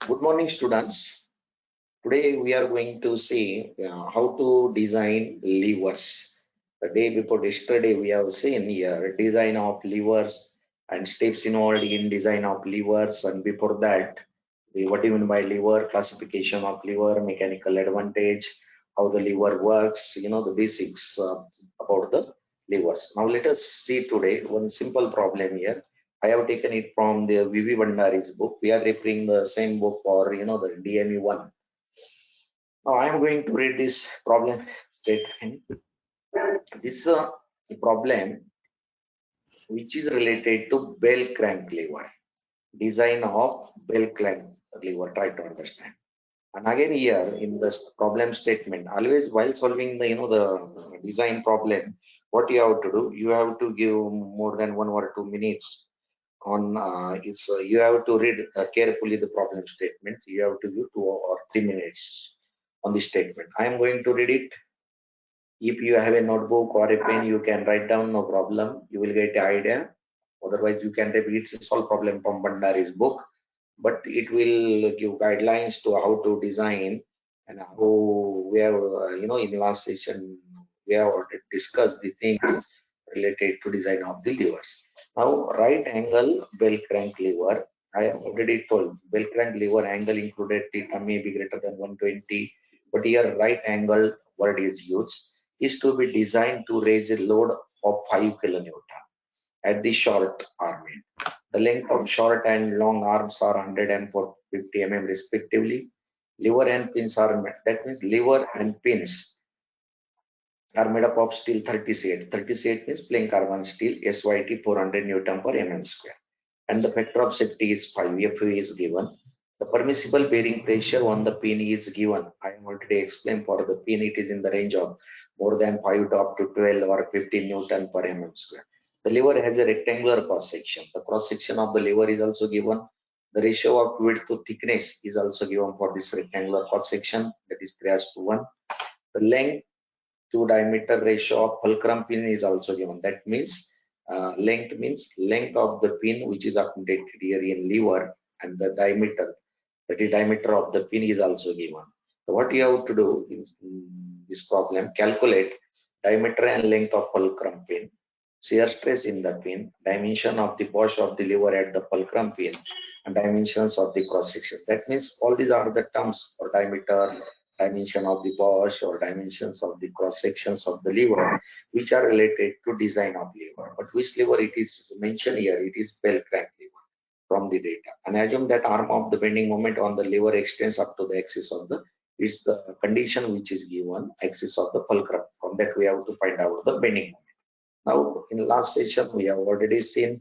Good morning, students. Today we are going to see how to design levers. The day before yesterday we have seen here design of levers and steps involved in design of levers, and before that what do you mean by lever, classification of lever, mechanical advantage, how the lever works, the basics about the levers. Now let us see today one simple problem here. I have taken it from the V.B.Bhandari's book. We are referring the same book for the DME one. Now I am going to read this problem statement. This is a problem which is related to bell crank lever, design of bell crank lever. Try to understand. And again here in this problem statement, always while solving the design problem, what you have to do, you have to give more than 1 or 2 minutes on you have to read carefully the problem statement. You have to give 2 or 3 minutes on the statement. I am going to read it. If you have a notebook or a pen, you can write down, no problem. You will get the idea. Otherwise, you can read the solve problem from Bhandari's book, but it will give guidelines to how to design and how we have, in the last session, we have already discussed the things related to design of the levers. Now, right angle bell crank lever, I have already told bell crank lever angle included theta may be greater than 120, but here right angle word is used, is to be designed to raise a load of 5 kilonewton at the short arm end. The length of short and long arms are 100 and 450 mm respectively. Lever and pins are, that means lever and pins are made up of steel 38. 38 means plain carbon steel, SYT 400 Newton per mm square. And the factor of safety is 5, FU is given. The permissible bearing pressure on the pin is given. I have already explained for the pin, it is in the range of more than 5 to up to 12 or 15 Newton per mm square. The lever has a rectangular cross section. The cross section of the lever is also given. The ratio of width to thickness is also given for this rectangular cross section, that is 3:1. The length to diameter ratio of fulcrum pin is also given. That means length means length of the pin which is updated here in lever, and the diameter, that is diameter of the pin, is also given. So what you have to do in this problem, calculate diameter and length of fulcrum pin, shear stress in the pin, dimension of the boss of the lever at the fulcrum pin, and dimensions of the cross section. That means all these are the terms for diameter, dimension of the boss, or dimensions of the cross sections of the lever, which are related to design of lever. But which lever it is mentioned here, it is bell crank lever from the data. And assume that arm of the bending moment on the lever extends up to the axis of the, is the condition which is given, axis of the fulcrum. From that we have to find out the bending moment. Now in the last session we have already seen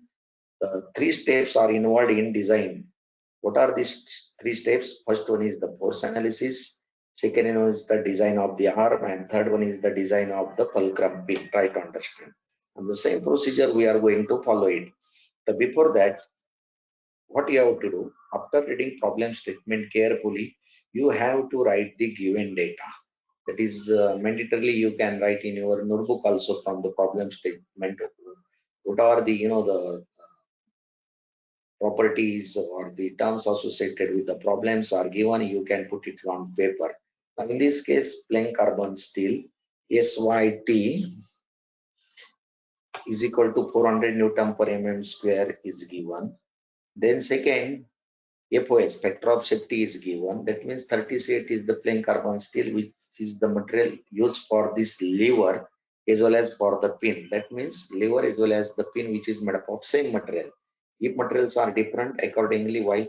the 3 steps are involved in design. What are these 3 steps? First one is the force analysis, second one is the design of the arm, and third one is the design of the fulcrum pin. Try to understand. And the same procedure we are going to follow it. But before that, what you have to do, after reading problem statement carefully, you have to write the given data. That is mandatorily you can write in your notebook also from the problem statement. What are the the properties or the terms associated with the problems are given, you can put it on paper. Now in this case, plain carbon steel, SYT is equal to 400 Newton per mm square is given. Then second, FOS, factor of safety, is given. That means 38 is the plain carbon steel, which is the material used for this lever as well as for the pin. That means lever as well as the pin, which is made up of same material. If materials are different, accordingly, while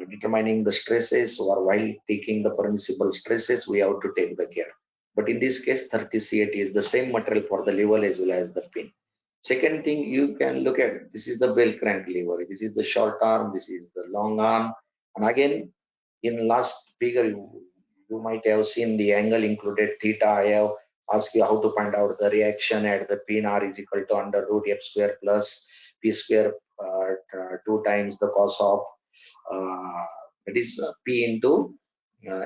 determining the stresses or while taking the permissible stresses, we have to take the care. But in this case, 38 is the same material for the lever as well as the pin. Second thing you can look at, this is the bell crank lever, this is the short arm, this is the long arm. And again, in last figure, you might have seen the angle included theta. I have asked you how to find out the reaction at the pin. R is equal to under root f square plus p square 2 times the cos of that is p into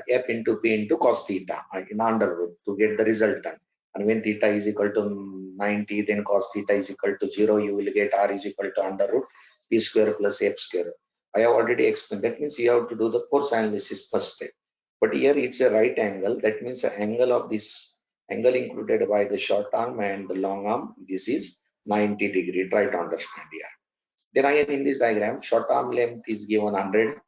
f into p into cos theta in under root to get the resultant. And when theta is equal to 90, then cos theta is equal to 0, you will get R is equal to under root p square plus f square. I have already explained. That means you have to do the force analysis first step. But here it's a right angle. That means the angle of this angle included by the short arm and the long arm. This is 90 degree. Try to understand here. Then again in this diagram, short arm length is given 100,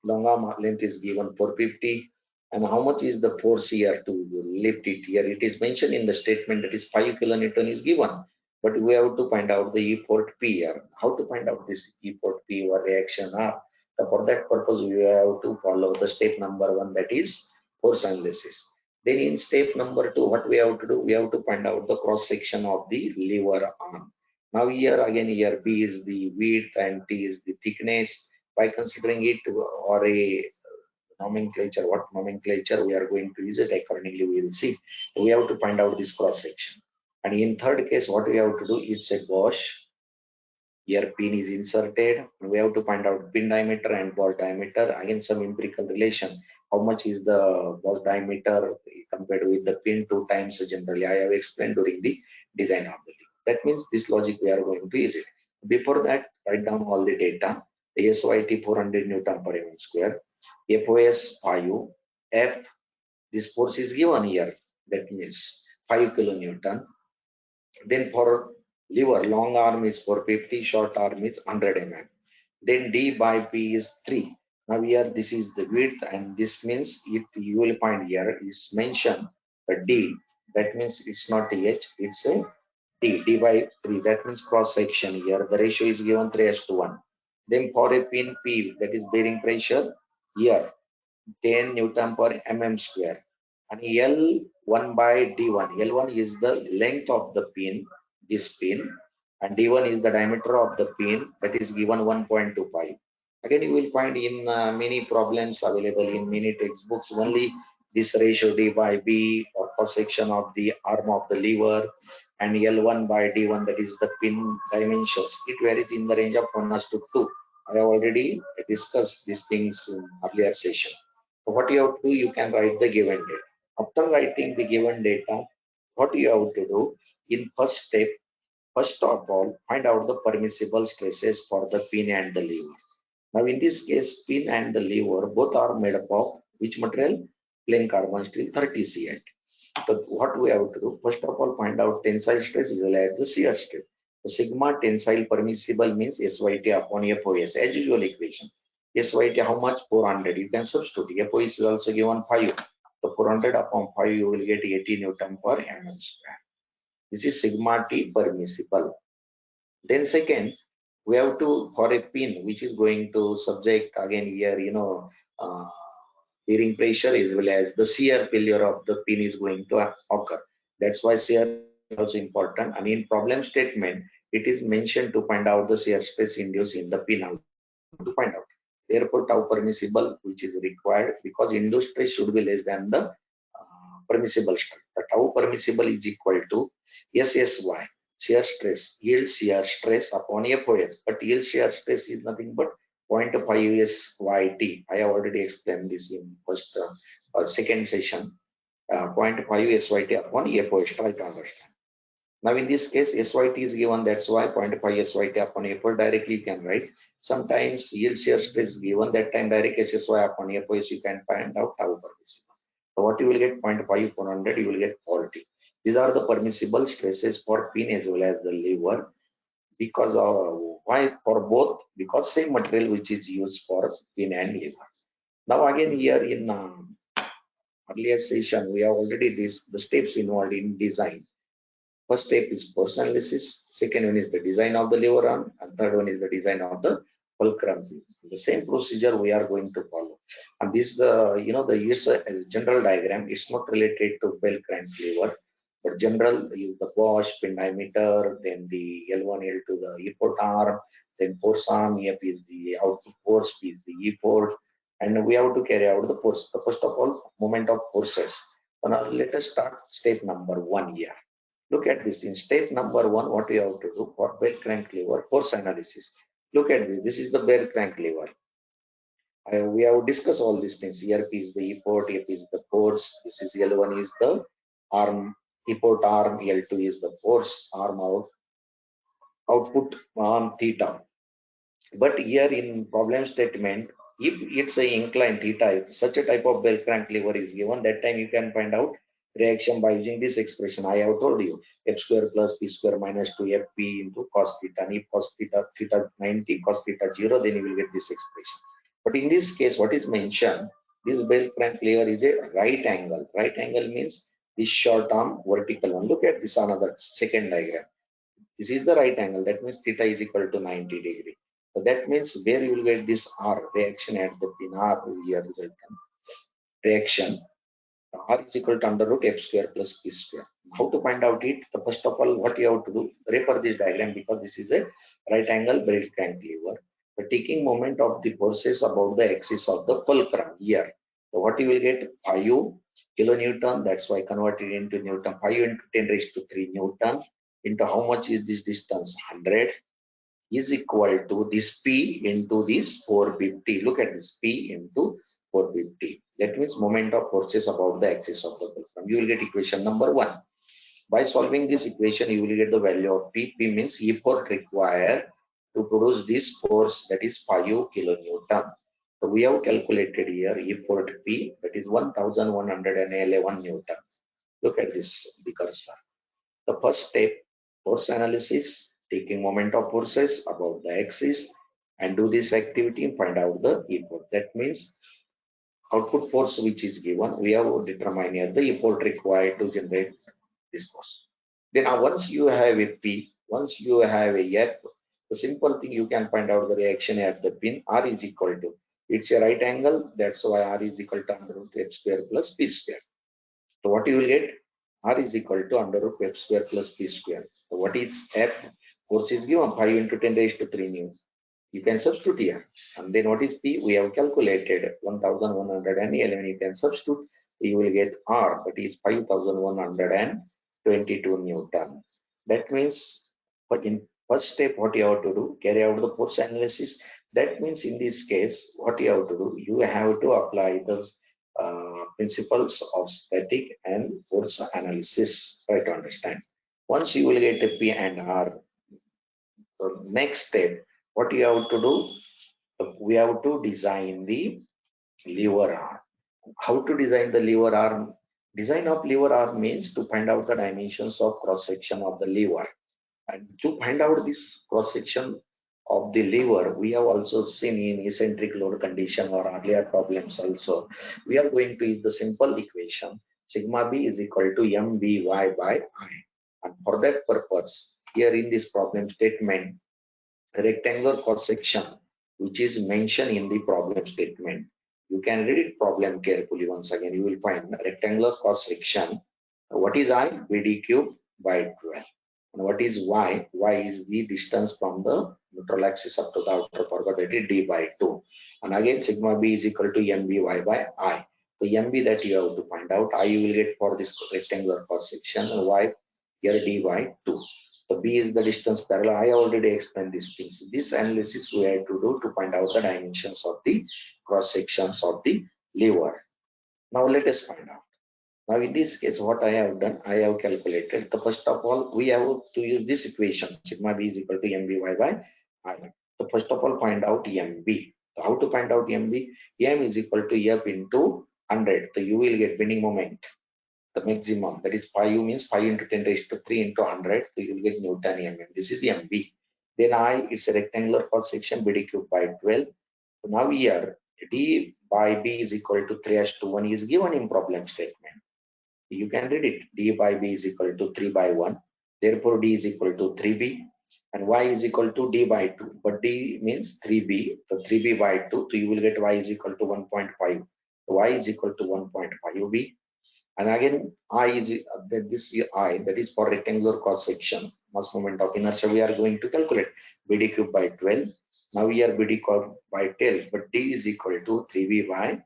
long arm length is given 450, and how much is the force here to lift it here? It is mentioned in the statement that is 5 kilonewton is given, but we have to find out the E port P here. How to find out this E port P or reaction R? So for that purpose, we have to follow the step number 1, that is force analysis. Then in step number 2, what we have to do? We have to find out the cross section of the lever arm. Now here again, here B is the width and T is the thickness. By considering it or a nomenclature, what nomenclature we are going to use it accordingly, we will see. We have to find out this cross section. And in third case, what we have to do, it's a gauge. Here pin is inserted. We have to find out pin diameter and ball diameter. Again, some empirical relation. How much is the ball diameter compared with the pin? 2 times generally. I have explained during the design of the link. That means this logic we are going to use it. Before that, write down all the data. The SYT 400 Newton per mm square. FOS 5. F, this force is given here. That means 5 kilonewton. Then for lever, long arm is 450, short arm is 100 mm. Then D by P is 3. Now here this is the width, and this means it you will find here is mentioned a D. That means it's not H, it's a D. D by 3. That means cross section here. The ratio is given 3:1. Then for a pin P, that is bearing pressure here 10 Newton per mm square. And L1 by D1. L1 is the length of the pin, this pin, and D1 is the diameter of the pin, that is given 1.25. Again, you will find in many problems available in many textbooks only this ratio D by B or cross section of the arm of the lever, and L1 by D1, that is the pin dimensions. It varies in the range of 1:2. I have already discussed these things in earlier session. So what you have to do, you can write the given data. After writing the given data, what you have to do in first step, first of all, find out the permissible stresses for the pin and the lever. Now in this case, pin and the lever both are made up of which material? Plain carbon steel 30 C8. So what we have to do, first of all, find out tensile stress as well as the shear stress. The sigma tensile permissible means SYT upon FOS as usual equation. SYT how much? 400. You can substitute. FOS is also given 5. So 400 upon 5 you will get 80 Newton per mm square. This is sigma T permissible. Then second, we have to for a pin which is going to subject again here, uh, bearing pressure as well as the shear failure of the pin is going to occur. That's why shear is also important. And in problem statement, it is mentioned to find out the shear stress induced in the pin also. We have to find out. Therefore, tau permissible, which is required because induced stress should be less than the permissible stress. The tau permissible is equal to SSY, shear stress, yield shear stress upon FOS. But yield shear stress is nothing but 0.5 SYT. I have already explained this in first second session. 0.5 SYT upon FOS. Try to understand. Now in this case, SYT is given. That's why 0.5 SYT upon FOS directly you can write. Sometimes yield shear stress is given. That time direct SSY upon FOS you can find out tau permissible. So what you will get 0.5 400, you will get 40. These are the permissible stresses for pin as well as the lever. Because of why for both? Because same material which is used for pin and lever. Now again here in earlier session we have already the steps involved in design. First step is force analysis. Second one is the design of the lever arm, and third one is the design of the fulcrum. The same procedure we are going to follow. And this, the use general diagram is not related to bell crank lever, but general is the gauge, pin diameter, then the L1, L2, the E port arm, then force arm, F is the output force, P is the E port, and we have to carry out the force. The first of all, moment of forces. So now let us start step number 1 here. Look at this. In step number 1, what we have to do for bell crank lever force analysis. Look at this. This is the bell crank lever. We have discussed all these things. Here P is the E port, F is the force. This is L1 is the arm, E port arm, L2 is the force arm output arm theta. But here in problem statement, if it's a incline theta, such a type of bell crank lever is given, that time you can find out reaction by using this expression. I have told you f square plus p square minus 2fp into cos theta. And if cos theta 90, cos theta 0, then you will get this expression. But in this case, what is mentioned, this bell crank lever is a right angle. Right angle means this short arm vertical one. Look at this another second diagram. This is the right angle. That means theta is equal to 90 degree. So that means where you will get this R reaction at the pin R here resultant reaction. R is equal to under root f square plus p square. How to find out it? The first of all, what you have to do, refer this diagram because this is a right angle belt cantilever. The taking moment of the forces about the axis of the fulcrum here. So what you will get 5 kilonewton. That's why converted into Newton. 5 into 10 raised to 3 Newton into how much is this distance? 100 is equal to this P into this 450. Look at this P into 450. That means moment of forces about the axis of the fulcrum. You will get equation number 1. By solving this equation, you will get the value of P. P means effort required to produce this force, that is 5 kilonewton. So we have calculated here effort P, that is 1111 Newton. Look at this, the cursor. The first step, force analysis, taking moment of forces about the axis and do this activity and find out the effort. That means output force which is given, we have to determine here the effort required to generate this force. Then once you have a P, once you have a F, the simple thing you can find out the reaction at the pin R is equal to, it's a right angle, that's why R is equal to under root f square plus P square. So what you will get? R is equal to under root f square plus P square. So what is F? Force is given 5 into 10 raised to 3 new. You can substitute here. And then what is P? We have calculated 1111. You can substitute. You will get R, that is 5122 Newton. That means, but in first step, what you have to do, carry out the force analysis. That means in this case, what you have to do, you have to apply the principles of static and force analysis. Try to understand. Once you will get a P and R, so next step, what you have to do, we have to design the lever arm. How to design the lever arm? Design of lever arm means to find out the dimensions of cross section of the lever. And to find out this cross section of the lever, we have also seen in eccentric load condition or earlier problems also. We are going to use the simple equation sigma b is equal to mby by I. And for that purpose, here in this problem statement, rectangular cross section which is mentioned in the problem statement. You can read it problem carefully once again. You will find rectangular cross section. What is I? BD cube by 12. And what is Y? Y is the distance from the neutral axis up to the outer corner, that is D by 2. And again sigma B is equal to MBY by I. So MB that you have to find out. I you will get for this rectangular cross section and Y here D by 2. So B is the distance parallel. I already explained these things. This analysis we have to do to find out the dimensions of the cross sections of the lever. Now let us find out. Now in this case, what I have done, I have calculated. The first of all, we have to use this equation, sigma b is equal to mby by I. So first of all, find out mb. So how to find out mb? M is equal to F into 100. So you will get bending moment, the maximum. That is 5 means 5 into 10 raised to 3 into 100. So you will get Newton mm. This is mb. Then I, it's a rectangular cross section, BD cube by 12. So now here, D by B is equal to 3:1 is given in problem statement. You can read it. D by B is equal to 3 by 1. Therefore, D is equal to 3B and Y is equal to D by 2. But D means 3B. So 3B by 2. So you will get Y is equal to 1.5. So Y is equal to 1.5B. And again, I is this I, that is for rectangular cross section. Mass moment of inertia we are going to calculate. BD cube by 12. Now here BD cube by 12. But D is equal to 3B by,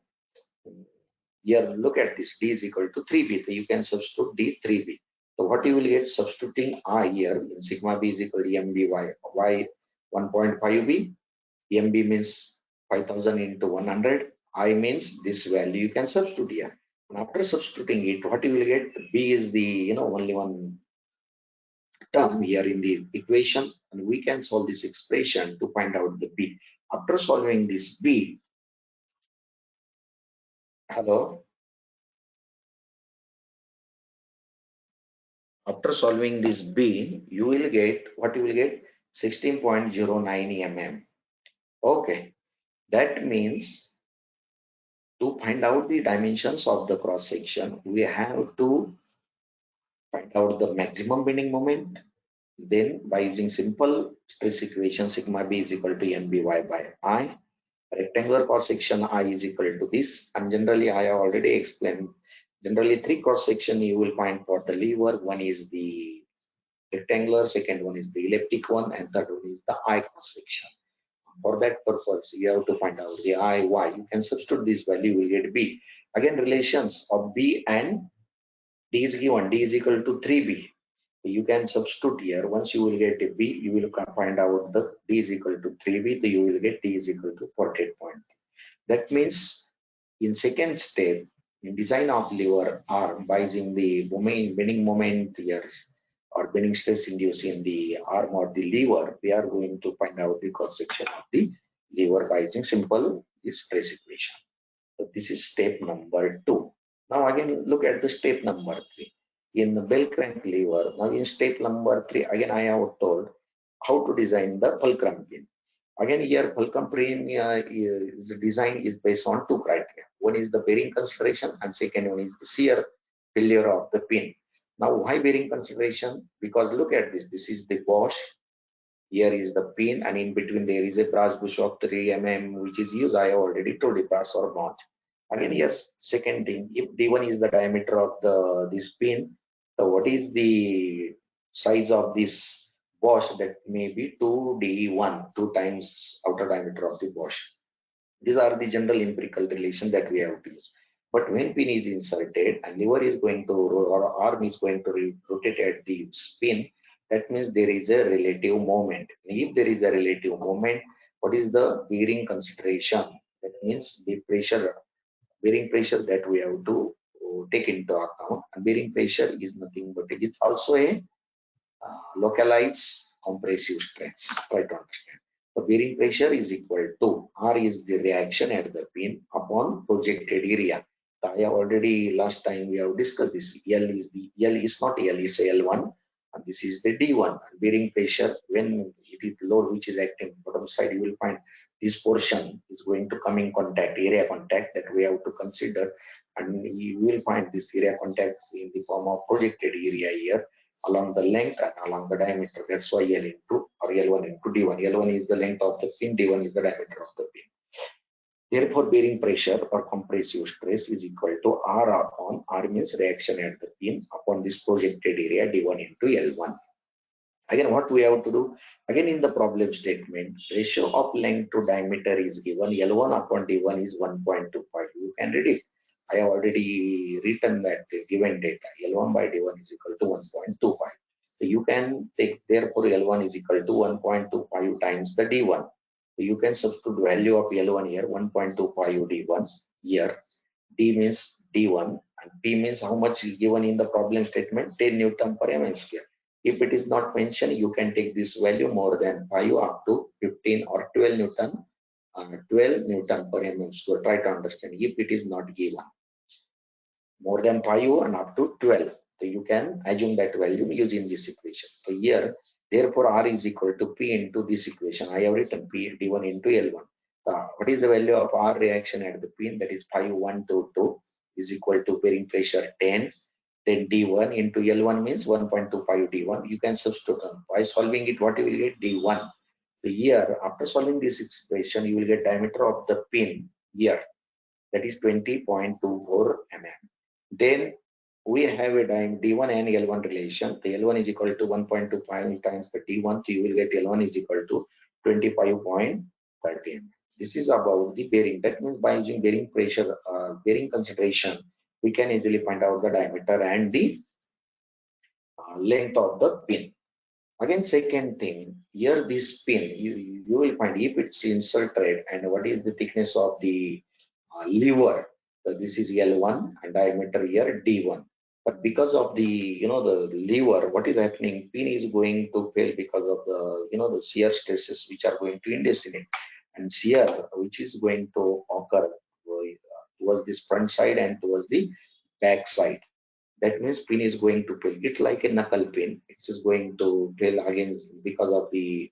here look at this, D is equal to 3B. So you can substitute D 3B. So what you will get substituting I here in sigma B is equal to MBY. Y 1.5B. MB means 5000 into 100. I means this value you can substitute here. And after substituting it, what you will get? B is the only one term here in the equation. and we can solve this expression to find out the B. After solving this B, hello, after solving this B, you will get what you will get 16.09 mm. Okay, that means to find out the dimensions of the cross section, we have to find out the maximum bending moment. Then by using simple stress equation, sigma b is equal to mby by I. Rectangular cross section I is equal to this. And generally, I have already explained. Generally, three cross section you will find for the lever. One is the rectangular, second one is the elliptic one, and third one is the I cross section. For that purpose, you have to find out the I, Y. You can substitute this value, you will get B. Again, relations of B and D is given. D is equal to 3B. You can substitute here. Once you will get a B, you will find out the D is equal to 3B. So you will get D is equal to 48. That means in second step, in design of lever arm by using the bending moment here or bending stress induced in the arm or the lever, we are going to find out the cross section of the lever by using simple stress equation. So this is step number 2. Now again look at the step number 3. In the bell crank lever, now in step number 3, again I have told how to design the fulcrum pin. Again here fulcrum pin is design is based on two criteria. One is the bearing consideration and second one is the shear failure of the pin. Now why bearing consideration? Because look at this. This is the Bosch. Here is the pin and in between there is a brass bush of 3 mm which is used. I have already told you brass or bronze. Again here second thing, if D1 is the diameter of the this pin, so what is the size of this Bosch? That may be 2D1, 2 times outer diameter of the Bosch. These are the general empirical relation that we have to use. But when pin is inserted and lever is going to or arm is going to rotate at the spin, that means there is a relative moment. If there is a relative moment, what is the bearing consideration? That means the pressure, bearing pressure that we have to take into account. And bearing pressure is nothing but it is also a localized compressive stress. Try to understand. The bearing pressure is equal to R is the reaction at the pin upon projected area. I have already last time we have discussed this. L is not L, it's L1 and this is the D1. Bearing pressure when it is load which is acting bottom side, you will find this portion is going to come in contact, area contact that we have to consider, and you will find this area contacts in the form of projected area here along the length and along the diameter. That's why L into or L1 into D1. L1 is the length of the pin, D1 is the diameter of the pin. Therefore, bearing pressure or compressive stress is equal to R upon R means reaction at the pin upon this projected area D1 into L1. Again, what we have to do? Again, in the problem statement, ratio of length to diameter is given. L1 upon D1 is 1.25. You can read it. I have already written that given data. L1 by D1 is equal to 1.25. So you can take, therefore, L1 is equal to 1.25 times the D1. So you can substitute value of L1 here, 1.25 D1 here. D means D1 and P means how much is given in the problem statement, 10 Newton per mm square. If it is not mentioned, you can take this value more than 5 up to 15 or 12 Newton, 12 Newton per mm square. Try to understand if it is not given. More than 5 and up to 12. So you can assume that value using this equation. So here, therefore, R is equal to P into this equation. I have written P D1 into L1. What is the value of R reaction at the pin? That is 5,122 is equal to bearing pressure 10. Then D1 into L1 means 1.25 D1. You can substitute by solving it. What you will get? D1. So here, after solving this expression, you will get diameter of the pin here. That is 20.24 mm. Then we have a D1 and L1 relation. The L1 is equal to 1.25 times the D1. So you will get L1 is equal to 25.30. This is about the bearing. That means by using bearing pressure, bearing consideration, we can easily find out the diameter and the length of the pin. Again, second thing, here this pin, you will find if it's inserted and what is the thickness of the lever. So this is L1 and diameter here D1. But because of the, the lever, what is happening? Pin is going to fail because of the, the shear stresses which are going to induce in it, and shear which is going to occur towards this front side and towards the back side. That means pin is going to fail. It's like a knuckle pin. It is going to fail against because of the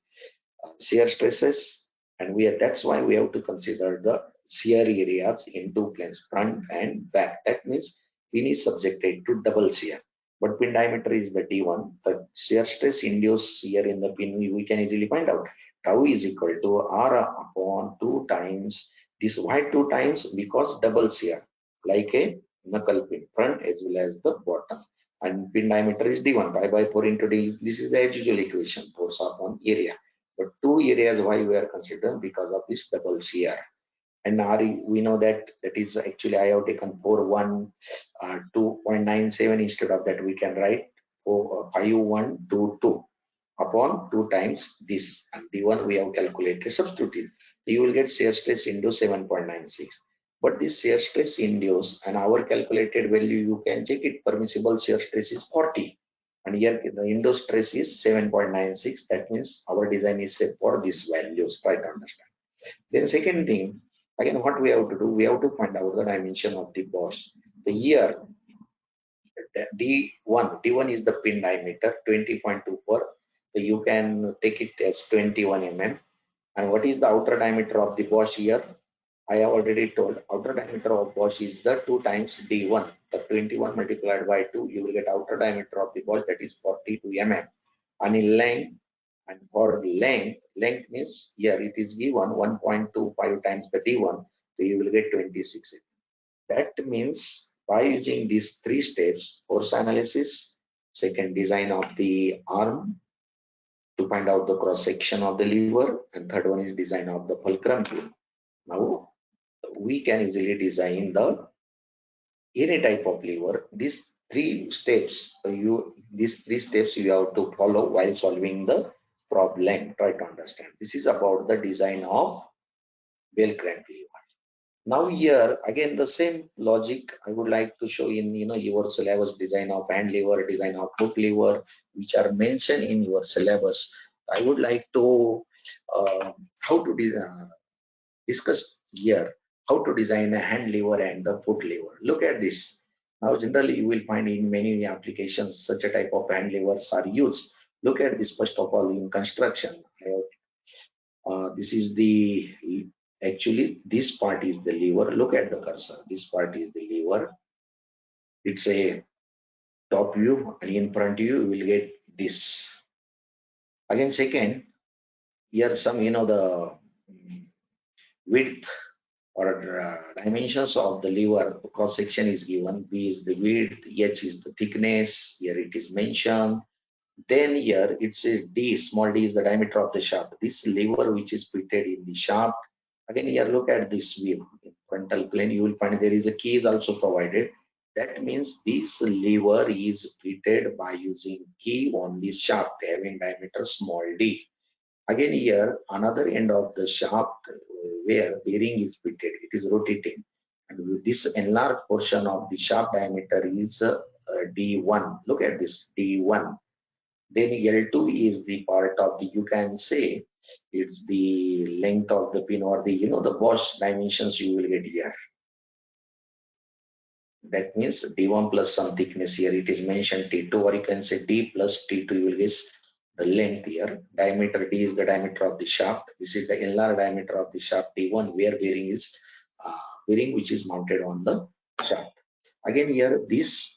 shear stresses, and that's why we have to consider the shear areas in two planes, front and back. That means pin is subjected to double shear, but pin diameter is the D1. The shear stress induced shear in the pin, we can easily find out. Tau is equal to R upon 2 times this. Why 2 times? Because double shear, like a knuckle pin, front as well as the bottom. And pin diameter is D1, pi by 4 into D. This is the as usual equation, force upon area. But two areas why we are considering, because of this double shear. And RE, we know that is actually, I have taken 2.97. Instead of that, we can write 5122 upon 2 times this. And D1 we have calculated, substitute. You will get shear stress into 7.96. But this shear stress induced, and our calculated value, you can check it, permissible shear stress is 40. And here the induced stress is 7.96. That means our design is set for these values. Try to understand. Then second thing, again, what we have to do, we have to find out the dimension of the boss. The here, D1 is the pin diameter, 20.24. So you can take it as 21 mm. And what is the outer diameter of the boss here? I have already told, outer diameter of boss is the 2 times D1. The 21 multiplied by 2, you will get outer diameter of the boss, that is 42 mm. And in length, and for length means here it is given 1.25 times the D1, so you will get 26. That means by using these three steps: force analysis, second design of the arm to find out the cross section of the lever, and third one is design of the fulcrum tool. Now we can easily design the any type of lever. These three steps you have to follow while solving the problem. Try to understand. This is about the design of bell crank lever. Now here again the same logic I would like to show in your syllabus: design of hand lever, design of hook lever, which are mentioned in your syllabus. I would like to how to discuss here how to design a hand lever and the foot lever. Look at this. Now generally you will find in many applications such a type of hand levers are used. Look at this first of all in construction. This is the actually this part is the lever. Look at the cursor. This part is the lever. It's a top view, and in front you will get this. Again, second, here some the width or dimensions of the lever cross section is given. B is the width, H is the thickness. Here it is mentioned. Then here it's a D, small d is the diameter of the shaft. This lever which is fitted in the shaft. Again here look at this view. In frontal plane you will find there is a key is also provided. That means this lever is fitted by using key on the shaft having diameter small d. Again here another end of the shaft where bearing is fitted, it is rotating. And with this enlarged portion of the shaft diameter is D1. Look at this D1. Then L2 is the part of the, you can say it's the length of the pin or the the Bosch dimensions you will get here. That means D1 plus some thickness, here it is mentioned T2, or you can say D plus T2, you will get the length here. Diameter D is the diameter of the shaft. This is the enlarged diameter of the shaft D1 where bearing is bearing which is mounted on the shaft. Again here this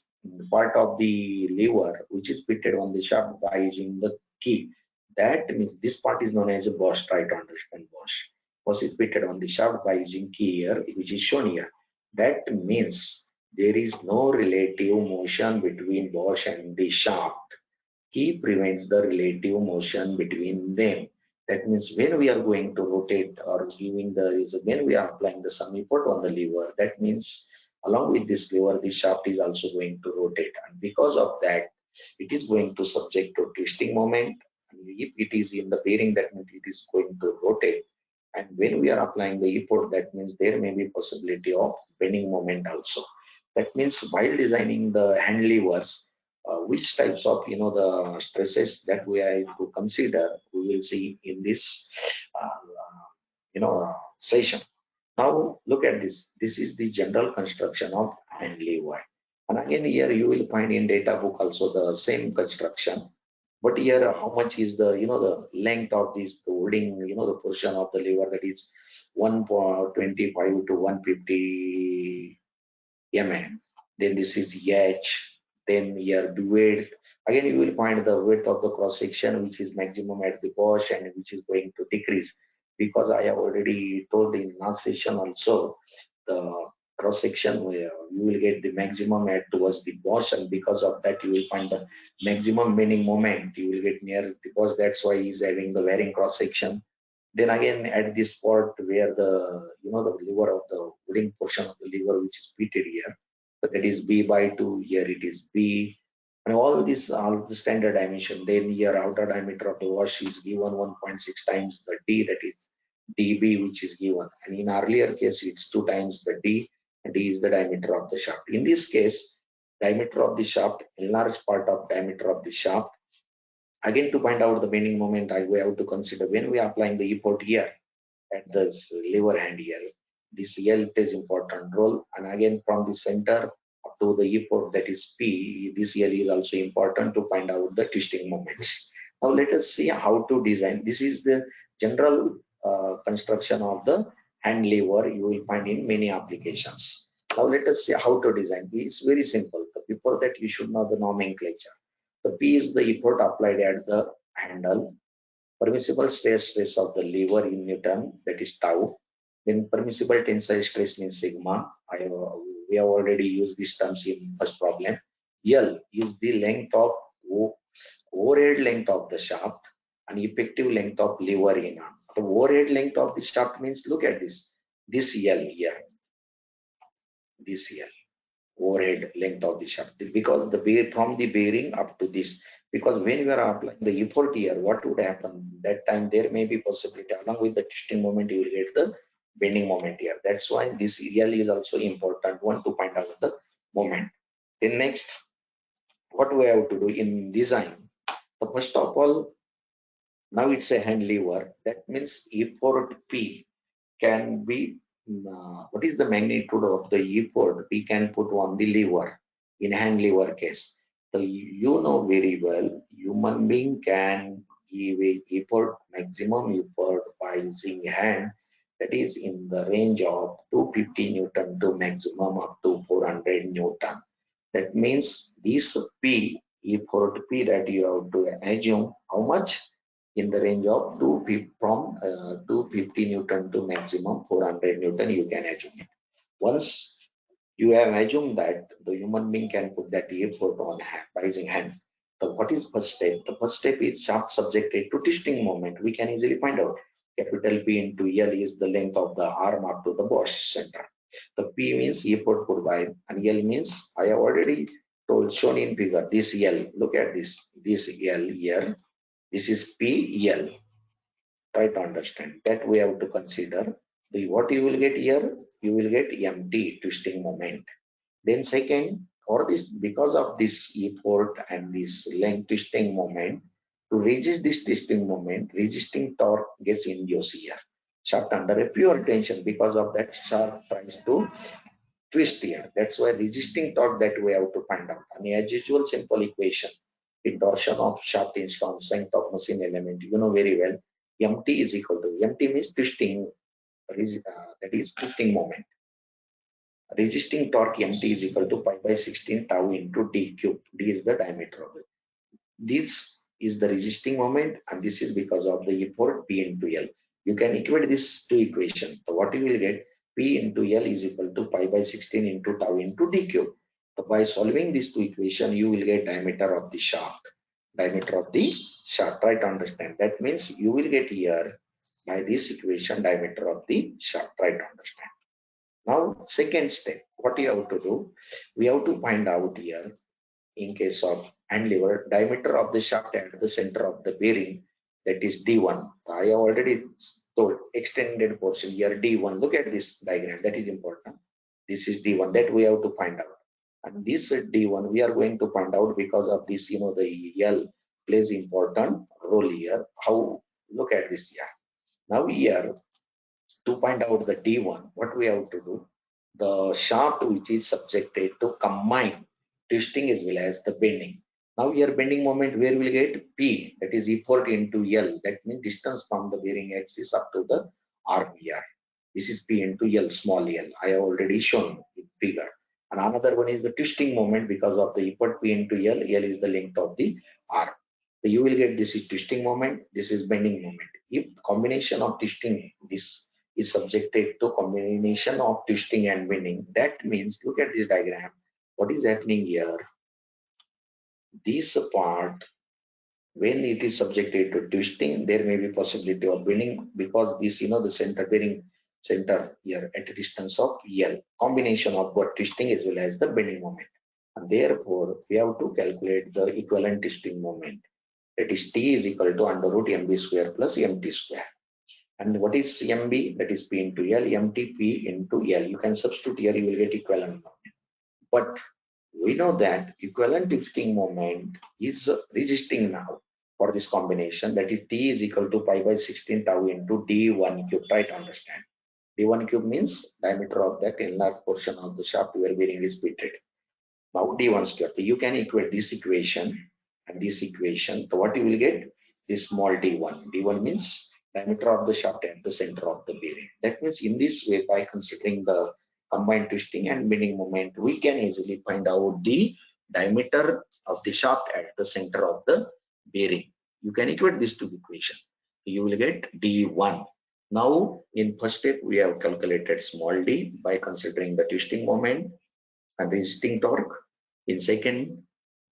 part of the lever which is fitted on the shaft by using the key. That means this part is known as a Bosch. Try to understand Bosch. Bosch is fitted on the shaft by using key here, which is shown here. That means there is no relative motion between Bosch and the shaft. Key prevents the relative motion between them. That means when we are going to rotate or giving when we are applying the some effort on the lever, that means along with this lever, the shaft is also going to rotate. And because of that, it is going to subject to twisting moment. And if it is in the bearing, that means it is going to rotate. And when we are applying the effort, that means there may be possibility of bending moment also. That means while designing the hand levers, which types of the stresses that we are to consider, we will see in this session. Now look at this. This is the general construction of hand lever. And again here you will find in data book also the same construction. But here how much is the the length of this the holding the portion of the lever, that is 1.25 to 150 mm. Then this is H. Then here the width. Again, you will find the width of the cross section, which is maximum at the wash and which is going to decrease. Because I have already told in last session also, the cross section where you will get the maximum at towards the wash, and because of that you will find the maximum bending moment. You will get near the wash. That's why he's having the varying cross section. Then again at this spot where the the lever of the wooden portion of the lever which is fitted here, so that is B by 2, here it is B, and all this all the standard dimension. Then here outer diameter of the wash is given 1.6 times the D, that is DB, which is given, and in earlier case it's 2 times the D, and D is the diameter of the shaft. In this case, diameter of the shaft, enlarged part of diameter of the shaft. Again, to find out the bending moment, we have to consider when we are applying the e-port here at the lever hand here. This L plays important role, and again from the center up to the e-port, that is P, this L is also important to find out the twisting moments. Now let us see how to design. This is the general construction of the hand lever you will find in many applications. Now let us see how to design. It's very simple. Before that you should know the nomenclature. The P is the effort applied at the handle. Permissible stress of the lever in Newton, that is tau. Then permissible tensile stress means sigma. We have already used these terms in first problem. L is the length of overhead length of the shaft and effective length of lever in arm. The overhead length of the shaft means, look at this. This L here, this L. Overhead length of the shaft, because from the bearing up to this, because when you are applying the effort here, what would happen that time, there may be possibility along with the twisting moment you will get the bending moment here. That's why this L is also important one to find out the moment. Then next, what we have to do in design, the first of all, now it's a hand lever. That means effort P can be what is the magnitude of the effort we can put on the lever in hand lever case. So you know very well, human being can give a effort, maximum effort by using hand, that is in the range of 250 Newton to maximum up to 400 Newton. That means this P, effort P, that you have to assume how much in the range of 250 from 250 Newton to maximum 400 Newton, you can assume it. Once you have assumed that the human being can put that effort on hand, by using hand. So what is first step? The first step is shaft subjected to twisting moment. We can easily find out capital P into L is the length of the arm up to the boss center. The P means effort put by, and L means I have already told shown in figure. This L, look at this. This L here. This is PL. Try to understand that we have to consider the what you will get here. You will get MT, twisting moment. Then second, for this, because of this effort and this length twisting moment, to resist this twisting moment, resisting torque gets induced here. Shaft under a pure tension, because of that shaft tries to twist here. That's why resisting torque that we have to find out. And as usual, simple equation. The torsion of shaft is on strength of machine element. You know very well. MT is equal to, MT means twisting, that is twisting moment. Resisting torque MT is equal to pi by 16 tau into D cube. D is the diameter of it. This is the resisting moment, and this is because of the effort P into L. You can equate this to equation. So what you will get, P into L is equal to pi by 16 into tau into D cube. So by solving this two equation, you will get diameter of the shaft. Diameter of the shaft. Try to understand. That means you will get here by this equation diameter of the shaft. Try to understand. Now, second step, what you have to do, we have to find out here in case of hand lever, diameter of the shaft at the center of the bearing, that is D1. I have already told extended portion here D1. Look at this diagram, that is important. This is D1, that we have to find out. And this D1 we are going to find out because of this, the L plays important role here. How, look at this here. Now here, to find out the D1, what we have to do, the shaft which is subjected to combine twisting as well as the bending. Now here bending moment where we get P, that is effort into L, that means distance from the bearing axis up to the arm here. This is P into L, small L. I have already shown in figure. And another one is the twisting moment because of the effort P into L. L is the length of the arm. So you will get this is twisting moment, this is bending moment. If combination of twisting, this is subjected to combination of twisting and bending. That means, look at this diagram. What is happening here? This part, when it is subjected to twisting, there may be possibility of bending because this, the center bearing center here at a distance of L. Combination of both twisting as well as the bending moment. And therefore, we have to calculate the equivalent twisting moment. That is T is equal to under root MB square plus MT square. And what is MB? That is P into L, MT P into L. You can substitute here, you will get equivalent moment. But we know that equivalent twisting moment is resisting now for this combination. That is T is equal to pi by 16 tau into D1 cube. Try to understand. D1 cube means diameter of that enlarged portion of the shaft where bearing is fitted. Now D1 square. So you can equate this equation and this equation. So what you will get? This small D1. D1 means diameter of the shaft at the center of the bearing. That means in this way, by considering the combined twisting and bending moment, we can easily find out the diameter of the shaft at the center of the bearing. You can equate this to the equation. You will get D1. Now, in first step, we have calculated small d by considering the twisting moment and resisting torque. In second,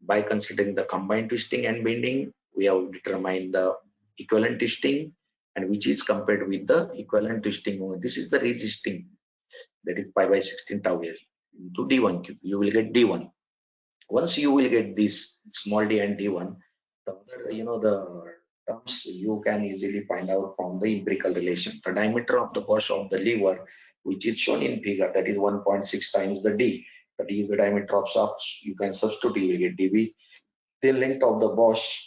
by considering the combined twisting and bending, we have determined the equivalent twisting and which is compared with the equivalent twisting moment. This is the resisting, that is pi by 16 tau L into D1 cube. You will get D1. Once you will get this small d and D1, the other, the terms you can easily find out from the empirical relation. The diameter of the bush of the lever, which is shown in figure, that is 1.6 times the D. That is the diameter of shaft. You can substitute, you will get dB. The length of the bush,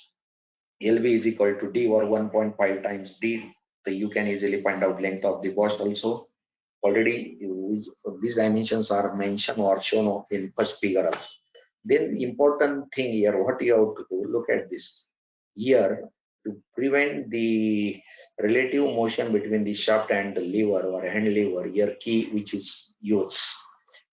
LB is equal to D or 1.5 times D. So you can easily find out length of the bush also. Already these dimensions are mentioned or shown in first figure also. Then important thing here, what you have to do, look at this. Here, to prevent the relative motion between the shaft and the lever or hand lever, here key which is used.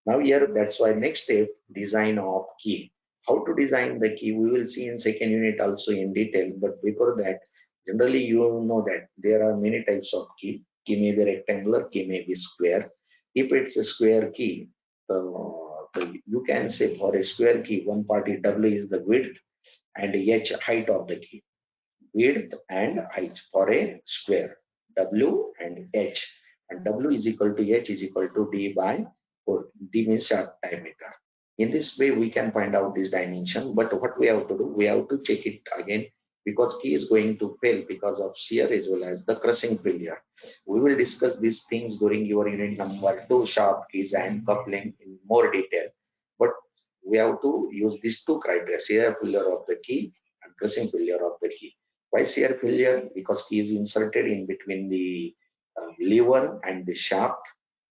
Now here, that's why next step, design of key. How to design the key, we will see in second unit also in detail. But before that, generally you know that there are many types of key. Key may be rectangular, key may be square. If it's a square key, you can say for a square key, one part is W is the width and H height of the key. Width and height for a square, W and H. And W is equal to H is equal to D by 4. D means shaft diameter. In this way, we can find out this dimension. But what we have to do, we have to check it again because key is going to fail because of shear as well as the crushing failure. We will discuss these things during your unit number 2, shaft keys and coupling in more detail. But we have to use these two criteria, shear failure of the key and crushing failure of the key. Why shear failure? Because key is inserted in between the lever and the shaft.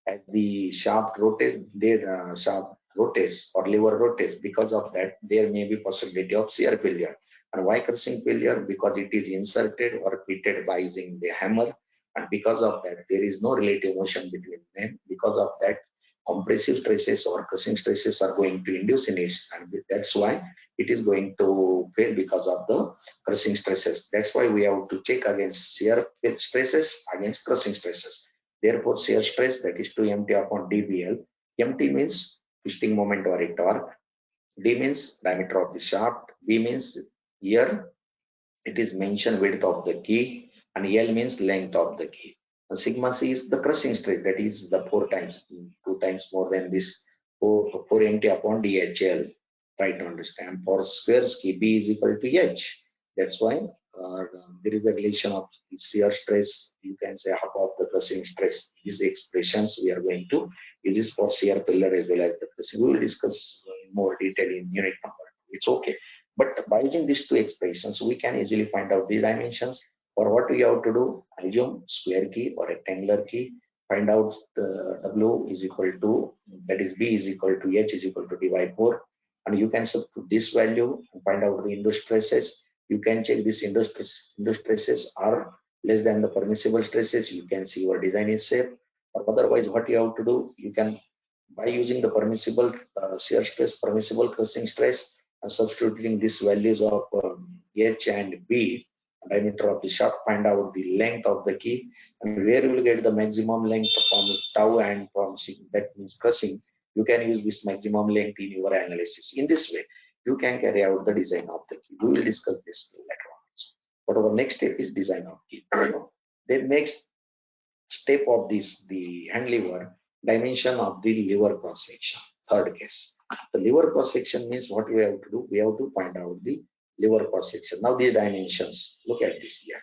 As the shaft rotates, the shaft rotates or lever rotates. Because of that, there may be possibility of shear failure. And why crushing failure? Because it is inserted or fitted by using the hammer. And because of that, there is no relative motion between them. Because of that, compressive stresses or crushing stresses are going to induce in it. And that's why it is going to fail because of the crushing stresses. That's why we have to check against shear stresses against crushing stresses. Therefore, shear stress, that is 2 MT upon dBl. MT means twisting moment or a torque. D means diameter of the shaft. B means here it is mentioned width of the key, and L means length of the key. And sigma C is the crushing stress, that is the 4 times, 2 times more than this 4 MT upon DHL. Try to understand. For square key, B is equal to H. That's why there is a relation of shear stress. You can say half of the crushing stress. These expressions we are going to use this for shear failure as well as the crushing. We will discuss in more detail in unit number. It's okay. But by using these two expressions, we can easily find out the dimensions. For what we have to do, assume square key or rectangular key, find out W is equal to, that is B is equal to H is equal to D by 4. And you can substitute this value and find out the induced stresses. You can check this induced stresses are less than the permissible stresses. You can see your design is safe. Or otherwise, what you have to do, you can, by using the permissible shear stress, permissible crushing stress, and substituting these values of H and B, diameter of the shaft, find out the length of the key, and where you will get the maximum length from tau and from that means crushing. You can use this maximum length in your analysis. In this way, you can carry out the design of the key. We will discuss this later on. But our next step is design of key. Then next step of this, the hand lever, dimension of the lever cross section. Third case, the lever cross section means what we have to do, we have to find out the lever cross section. Now these dimensions, look at this here,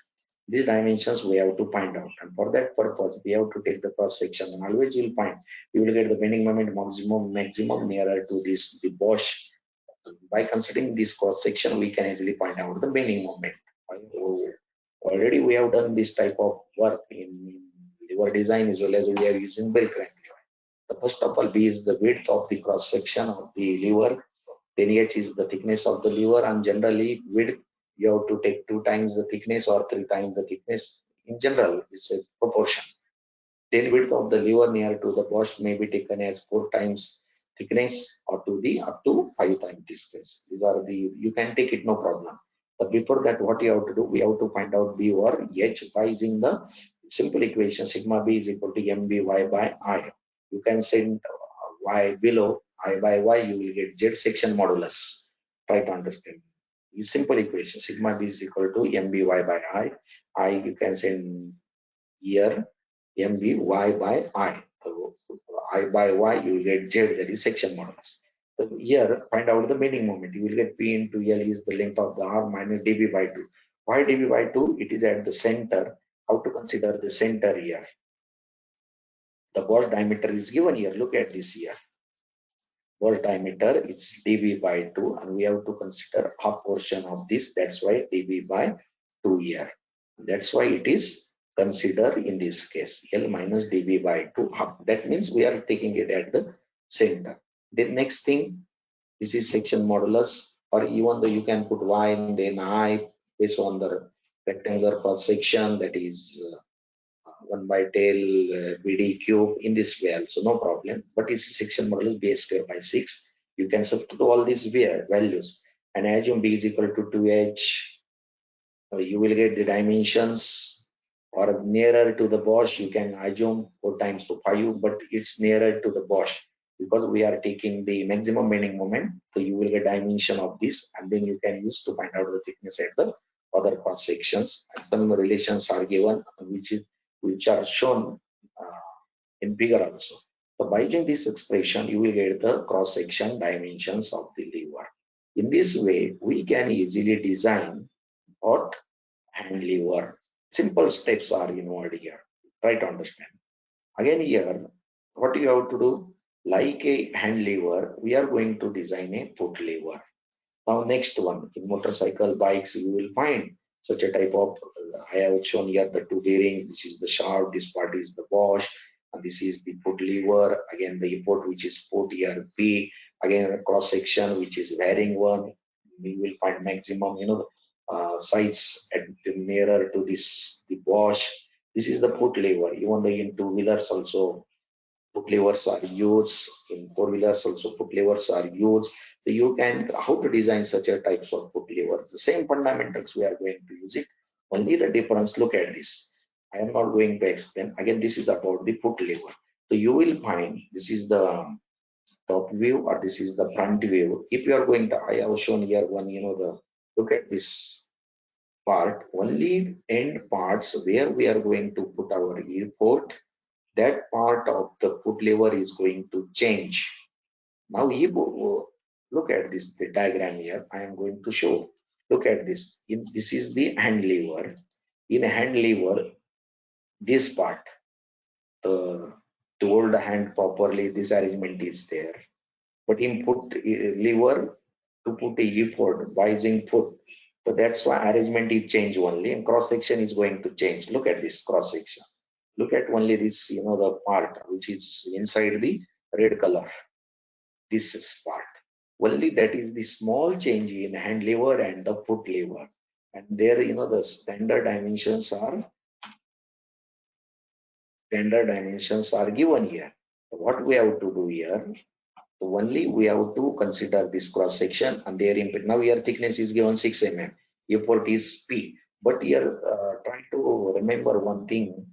these dimensions we have to find out, and for that purpose we have to take the cross section, and always you will find, you will get the bending moment maximum nearer to this, the Bosch. By considering this cross section, we can easily find out the bending moment. Already we have done this type of work in lever design, as well as we are using bell crank lever. The first of all, B is the width of the cross section of the lever. Then H is the thickness of the lever, and generally width you have to take 2 times the thickness or 3 times the thickness. In general, it's a proportion. Then width of the lever near to the Bosch may be taken as 4 times thickness, or to the up to 5 times thickness. These are the, you can take it, no problem. But before that, what you have to do, we have to find out B or H by using the simple equation sigma B is equal to MBY by I. You can send Y below, I by Y, you will get Z section modulus. Try to understand. This simple equation sigma B is equal to MBY by I you can send here MBY by I. So I by Y, you will get Z, that is section modulus. So here, find out the bending moment. You will get P into L is the length of the arm minus dB by 2. Why dB by 2? It is at the center. How to consider the center here? The Bosch diameter is given here. Look at this here. Bosch diameter is dB by 2, and we have to consider half portion of this. That's why dB by 2 here. That's why it is considered in this case L minus dB by 2 half. That means we are taking it at the center. The next thing, this is section modulus, or even though you can put Y and then I based on the rectangular cross section, that is 1 by tail BD cube in this way also, no problem. But it's section modulus B square by 6. You can substitute all these values and assume B is equal to 2H. You will get the dimensions, or nearer to the Bosch, you can assume 4 times to 5, but it's nearer to the Bosch because we are taking the maximum bending moment. So you will get dimension of this, and then you can use to find out the thickness at the other cross sections. And some relations are given, which are shown in figure also. So by using this expression, you will get the cross section dimensions of the lever. In this way, we can easily design what hand lever. Simple steps are involved here. Try to understand. Again here, what you have to do, like a hand lever, we are going to design a foot lever. Now next one, in motorcycle bikes, you will find such a type of, I have shown here the 2 bearings, this is the shaft, this part is the Bosch, and this is the foot lever, again the port which is port here P, again a cross section which is varying one, we will find maximum, size at nearer to this, the Bosch. This is the foot lever, even though in 2-wheelers also foot levers are used, in 4-wheelers also foot levers are used. So you can, how to design such a types of foot levers, the same fundamentals we are going to use it, only the difference, look at this. I am not going to explain. Again, this is about the foot lever. So you will find this is the top view, or this is the front view. If you are going to, I have shown here one, look at this part, only end parts where we are going to put our port, that part of the foot lever is going to change. Now look at this, the diagram here I am going to show. Look at this. This is the hand lever. In a hand lever, this part, to hold the hand properly, this arrangement is there. but input lever to put a effort by using foot. So that's why arrangement is change only, and cross section is going to change. Look at this cross section. Look at only this, the part which is inside the red color. This is part. Only that is the small change in hand lever and the foot lever. And there, the standard dimensions are given here. What we have to do here? Only we have to consider this cross section and their impact. Now here thickness is given 6 mm. Effort is P. But here try to remember one thing.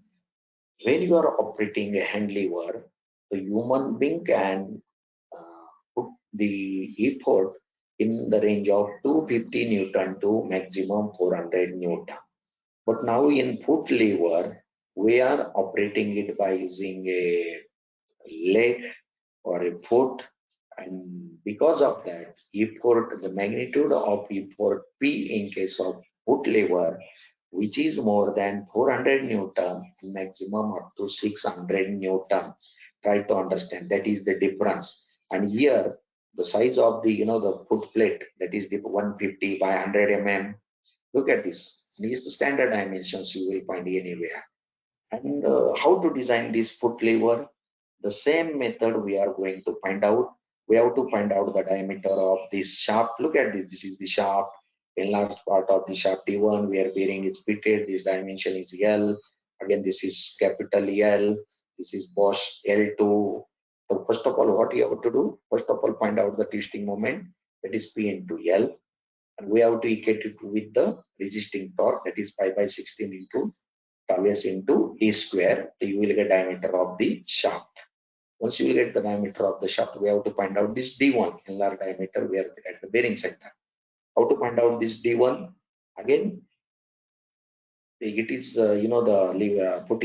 When you are operating a hand lever, the human being can put the effort in the range of 250 Newton to maximum 400 Newton. But now in foot lever, we are operating it by using a leg or a foot, and because of that effort, the magnitude of effort P in case of foot lever, which is more than 400 Newton, maximum up to 600 Newton. Try to understand that is the difference. And here the size of the the foot plate, that is the 150 by 100 mm. Look at this. These standard dimensions you will find anywhere. And how to design this foot lever? The same method we are going to find out. We have to find out the diameter of this shaft. Look at this. This is the shaft. Enlarged part of the shaft D1 where bearing is fitted. This dimension is L. Again, this is capital L. This is Bosch L2. So first of all, what you have to do? First of all, find out the twisting moment. That is P into L. And we have to equate it with the resisting torque. That is pi by 16 into tau s into d square. You will get diameter of the shaft. Once you will get the diameter of the shaft, we have to find out this D1, enlarged diameter, where at the bearing center. How to find out this D1? Again, it is, the foot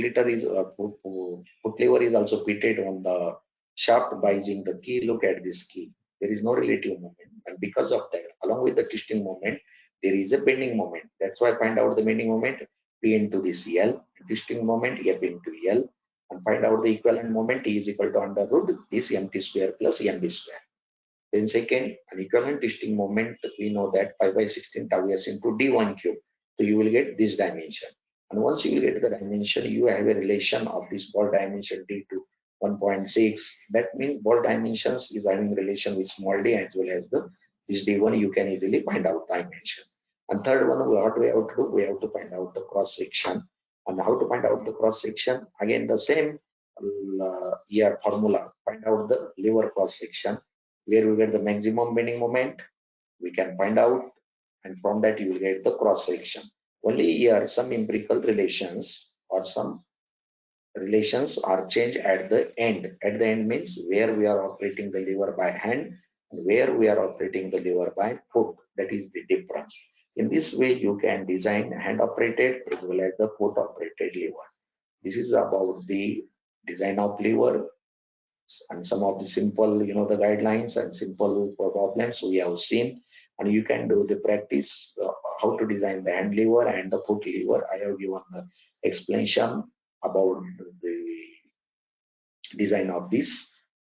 lever is also fitted on the shaft by using the key. Look at this key. There is no relative moment. And because of that, along with the twisting moment, there is a bending moment. That's why find out the bending moment, P into this L, twisting moment, F into L, and find out the equivalent moment, T is equal to under root this mt square plus mb square. Then second, an equivalent twisting moment, we know that pi by 16 tau s into d1 cube. So you will get this dimension. And once you will get the dimension, you have a relation of this ball dimension d to 1.6. That means ball dimensions is having relation with small d as well as the this d1. You can easily find out dimension. And third one, what we have to do, we have to find out the cross section. And how to find out the cross section? Again, the same here formula. Find out the lever cross section where we get the maximum bending moment, we can find out, and from that you will get the cross section. Only here some empirical relations or some relations are changed at the end. At the end means where we are operating the lever by hand and where we are operating the lever by foot. That is the difference. In this way, you can design hand operated as well as the foot operated lever. This is about the design of lever and some of the simple, the guidelines and simple problems we have seen. And you can do the practice how to design the hand lever and the foot lever. I have given the explanation about the design of this.